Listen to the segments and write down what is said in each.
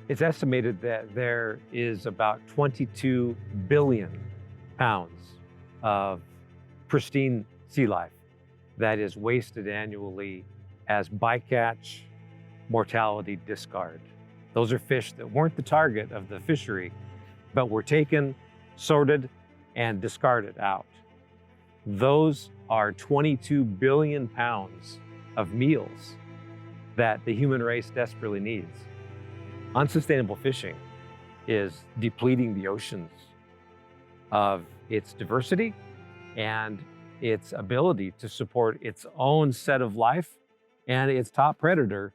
It's estimated that there is about 22 billion pounds of pristine sea life that is wasted annually as bycatch, mortality, discard. Those are fish that weren't the target of the fishery, but were taken, sorted, and discarded out. Those are 22 billion pounds of meals that the human race desperately needs. Unsustainable fishing is depleting the oceans of its diversity and its ability to support its own set of life and its top predator,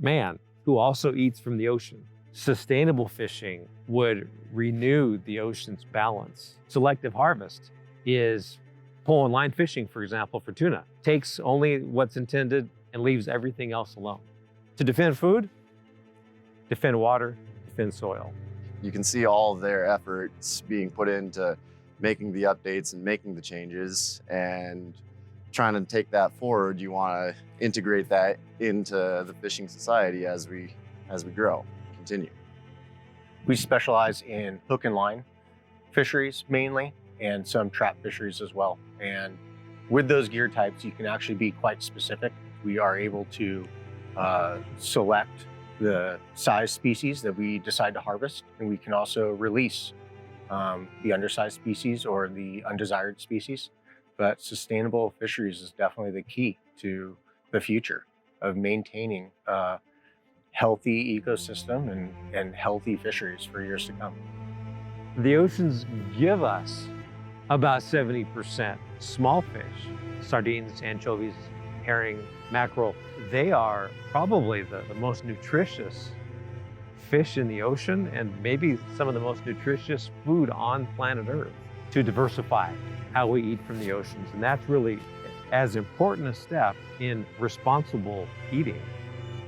man, who also eats from the ocean. Sustainable fishing would renew the ocean's balance. Selective harvest is pole and line fishing, for example, for tuna. Takes only what's intended and leaves everything else alone. To defend food, defend water, defend soil. You can see all of their efforts being put into making the updates and making the changes and trying to take that forward. You want to integrate that into the fishing society as we grow, continue. We specialize in hook and line fisheries mainly, and some trap fisheries as well. And with those gear types, you can actually be quite specific. We are able to select the size species that we decide to harvest, and we can also release the undersized species or the undesired species. But sustainable fisheries is definitely the key to the future of maintaining a healthy ecosystem and healthy fisheries for years to come. The oceans give us about 70% small fish, sardines, anchovies, herring, mackerel. They are probably the most nutritious fish in the ocean and maybe some of the most nutritious food on planet Earth. To diversify how we eat from the oceans, and that's really as important a step in responsible eating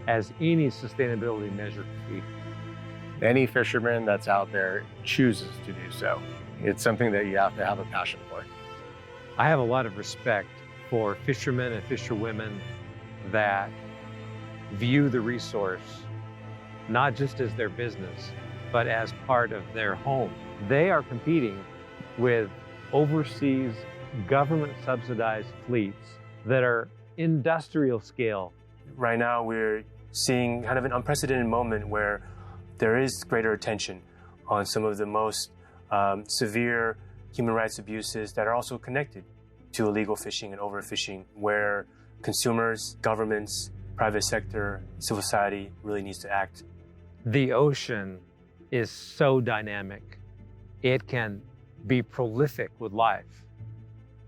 as any sustainability measure could be. Any fisherman that's out there chooses to do so. It's something that you have to have a passion for. I have a lot of respect for fishermen and fisherwomen that view the resource not just as their business, but as part of their home. They are competing with overseas government-subsidized fleets that are industrial scale. Right now, we're seeing kind of an unprecedented moment where there is greater attention on some of the most severe human rights abuses that are also connected to illegal fishing and overfishing, where consumers, governments, private sector, civil society really needs to act. The ocean is so dynamic. It can be prolific with life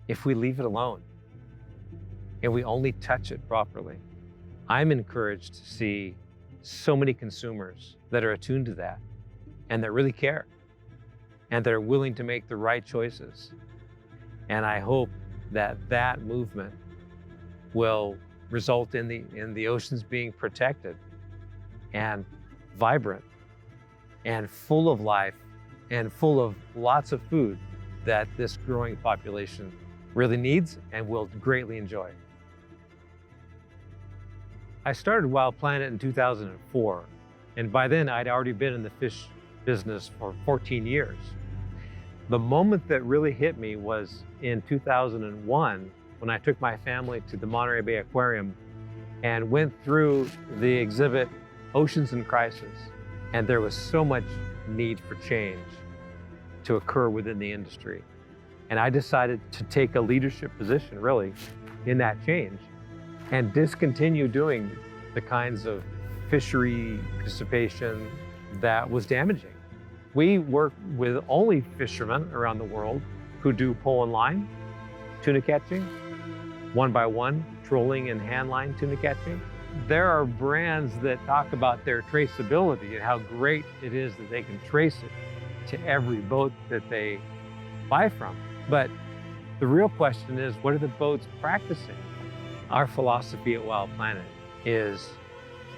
if we leave it alone and we only touch it properly. I'm encouraged to see so many consumers that are attuned to that and that really care and that are willing to make the right choices. And I hope that that movement will result in the oceans being protected and vibrant and full of life and full of lots of food that this growing population really needs and will greatly enjoy. I started Wild Planet in 2004, and by then I'd already been in the fish business for 14 years. The moment that really hit me was in 2001 when I took my family to the Monterey Bay Aquarium and went through the exhibit Oceans in Crisis. And there was so much need for change to occur within the industry. And I decided to take a leadership position, really, in that change and discontinue doing the kinds of fishery participation that was damaging. We work with only fishermen around the world who do pole and line tuna catching, one by one trolling and hand line tuna catching. There are brands that talk about their traceability and how great it is that they can trace it to every boat that they buy from. But the real question is, what are the boats practicing? Our philosophy at Wild Planet is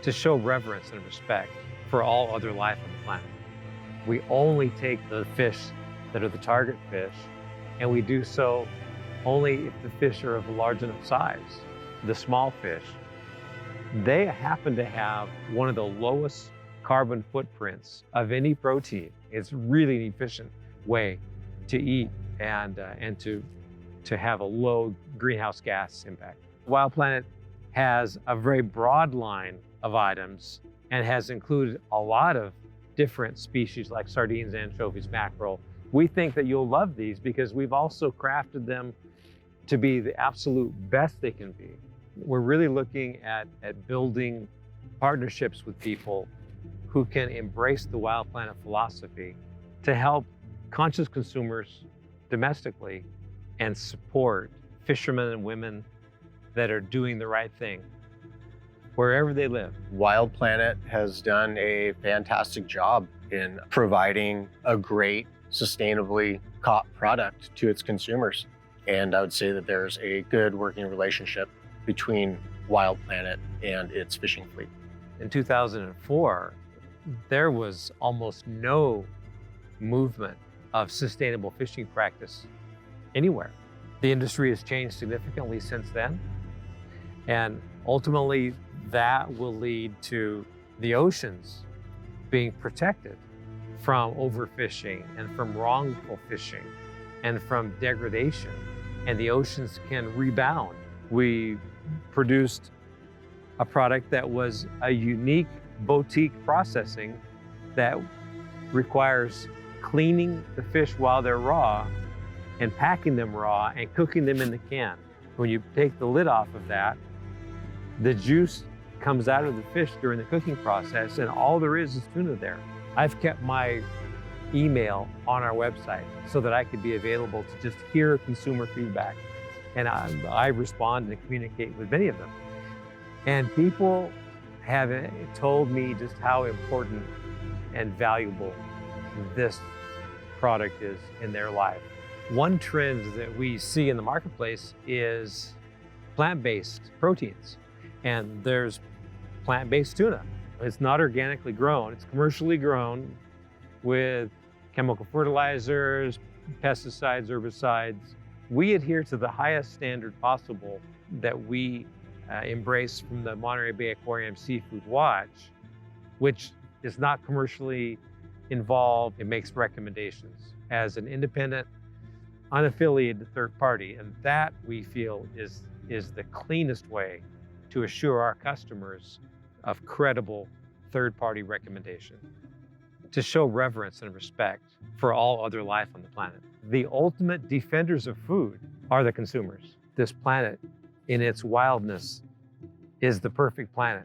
to show reverence and respect for all other life on the planet. We only take the fish that are the target fish, and we do so only if the fish are of a large enough size. The small fish, they happen to have one of the lowest carbon footprints of any protein. It's really an efficient way to eat and to have a low greenhouse gas impact. Wild Planet has a very broad line of items and has included a lot of different species like sardines, anchovies, mackerel. We think that you'll love these because we've also crafted them to be the absolute best they can be. We're really looking at building partnerships with people who can embrace the Wild Planet philosophy to help conscious consumers domestically and support fishermen and women that are doing the right thing wherever they live. Wild Planet has done a fantastic job in providing a great, sustainably caught product to its consumers. And I would say that there's a good working relationship between Wild Planet and its fishing fleet. In 2004, there was almost no movement of sustainable fishing practice anywhere. The industry has changed significantly since then. And ultimately, that will lead to the oceans being protected from overfishing and from wrongful fishing and from degradation, and the oceans can rebound. We produced a product that was a unique boutique processing that requires cleaning the fish while they're raw and packing them raw and cooking them in the can. When you take the lid off of that, the juice comes out of the fish during the cooking process, and all there is tuna there. I've kept my email on our website so that I could be available to just hear consumer feedback. And I respond and communicate with many of them. And people have told me just how important and valuable this product is in their life. One trend that we see in the marketplace is plant-based proteins. And there's plant-based tuna. It's not organically grown, it's commercially grown with chemical fertilizers, pesticides, herbicides. We adhere to the highest standard possible that we embrace from the Monterey Bay Aquarium Seafood Watch, which is not commercially involved. It makes recommendations as an independent, unaffiliated third party. And that, we feel, is the cleanest way to assure our customers of credible third-party recommendation, to show reverence and respect for all other life on the planet. The ultimate defenders of food are the consumers. This planet, in its wildness, is the perfect planet